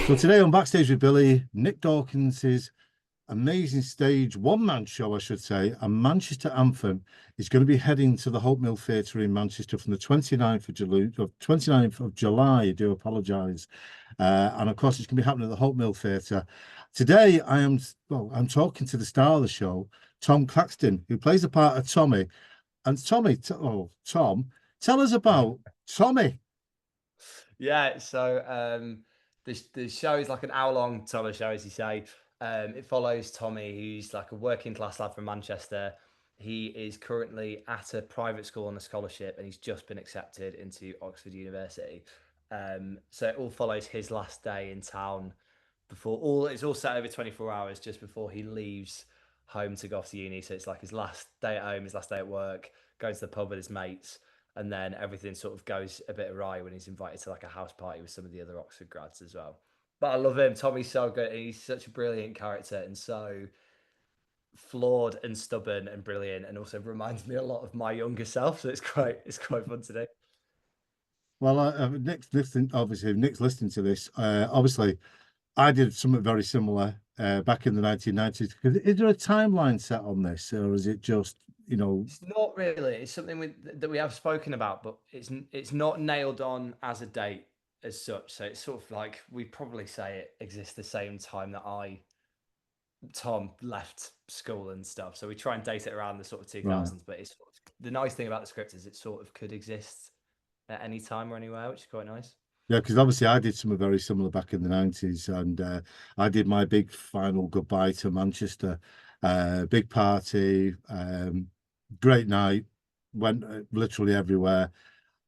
So today on Backstage with Billy, Nick Dawkins's amazing stage one-man show, I should say, and Manchester Anthem is going to be heading to the Hope Mill Theatre in Manchester from the 29th of July. 29th of July, I do apologise. And of course, it's going to be happening at the Hope Mill Theatre. Today, I'm talking to the star of the show, Tom Claxton, who plays the part of Tommy. And Tom, tell us about Tommy. Yeah, so the show is like an hour-long Tommy show, as you say. It follows Tommy, who's like a working class lad from Manchester. He is currently at a private school on a scholarship, and he's just been accepted into Oxford University. So it all follows his last day in town it's all set over 24 hours just before he leaves home to go off to uni. So it's like his last day at home, his last day at work, going to the pub with his mates, and then everything sort of goes a bit awry when he's invited to like a house party with some of the other Oxford grads as well. But I love him. Tommy's so good. He's such a brilliant character and so flawed and stubborn and brilliant, and also reminds me a lot of my younger self. So it's quite fun to do. Well, Nick's listening. Obviously, Nick's listening to this. Obviously, I did something very similar back in the 1990s. Is there a timeline set on this, or is it just, It's not really. It's something that we have spoken about, but it's not nailed on as a date as such. So it's sort of like we probably say it exists the same time that Tom left school and stuff. So we try and date it around the sort of 2000s. right? But it's the nice thing about the script is it sort of could exist at any time or anywhere, which is quite nice. Yeah, because obviously I did something very similar back in the 90s, and I did my big final goodbye to Manchester. Big party, great night, went literally everywhere,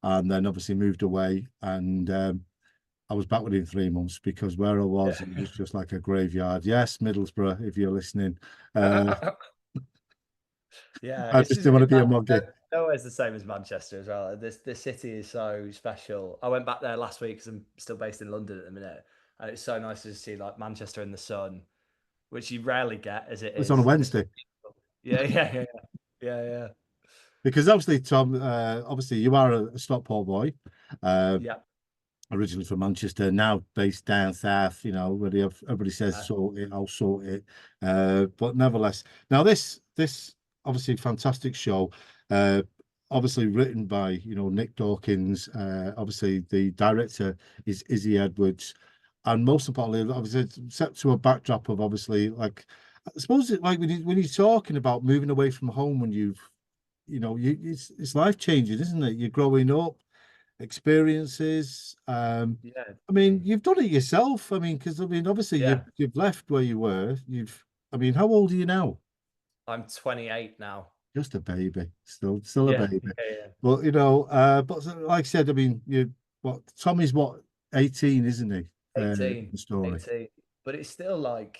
and then obviously moved away. And I was back within 3 months because where I was, it was just like a graveyard. Yes, Middlesbrough, if you're listening. Yeah, I just didn't want to be a moggy. Nowhere's the same as Manchester as well. This city is so special. I went back there last week because I'm still based in London at the minute, and it's so nice to see like Manchester in the sun, which you rarely get as it It's on a is. Wednesday. Yeah. Because obviously, Tom, obviously you are a Stockport boy. Yeah. Originally from Manchester, now based down south, everybody says sort it, I'll sort it. But nevertheless, now this obviously fantastic show, obviously written by Nick Dawkins. Obviously the director is Izzy Edwards, and most importantly, obviously set to a backdrop of obviously like I suppose like when you're talking about moving away from home when it's life changing, isn't it? You're growing up, experiences. Yeah. I mean, you've done it yourself. I mean, because obviously Yeah. you've left where you were. I mean, how old are you now? I'm 28 now. Just a baby, still a Yeah. baby. Yeah. But but like I said, I mean, Tommy's what 18, isn't he? 18. The story. 18. But it's still like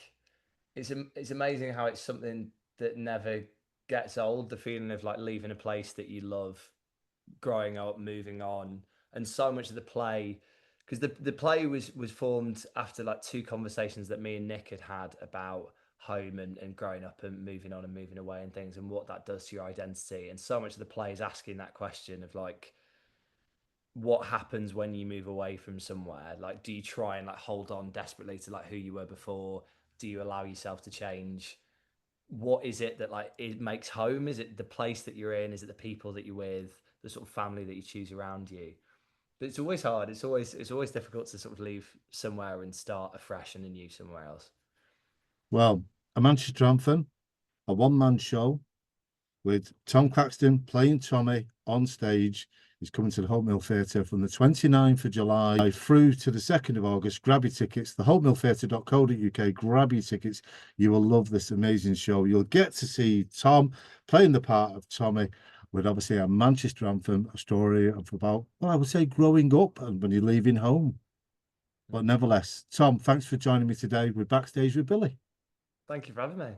it's amazing how it's something that never gets old. The feeling of like leaving a place that you love, growing up, moving on, and so much of the play, because the play was formed after like two conversations that me and Nick had about home and growing up and moving on and moving away and things and what that does to your identity. And so much of the play is asking that question of like, what happens when you move away from somewhere? Like, do you try and like hold on desperately to like who you were before? Do you allow yourself to change? What is it that like it makes home? Is it the place that you're in? Is it the people that you're with? The sort of family that you choose around you? But it's always hard. It's always difficult to sort of leave somewhere and start afresh and anew somewhere else. Well, a Manchester Anthem, a one-man show with Tom Claxton playing Tommy on stage. He's coming to the Hope Mill Theatre from the 29th of July through to the 2nd of August. Grab your tickets, thehopemilltheatre.co.uk. Grab your tickets. You will love this amazing show. You'll get to see Tom playing the part of Tommy with obviously a Manchester Anthem, a story of about, well, I would say growing up and when you're leaving home. But nevertheless, Tom, thanks for joining me today. We're Backstage with Billy. Thank you for having me.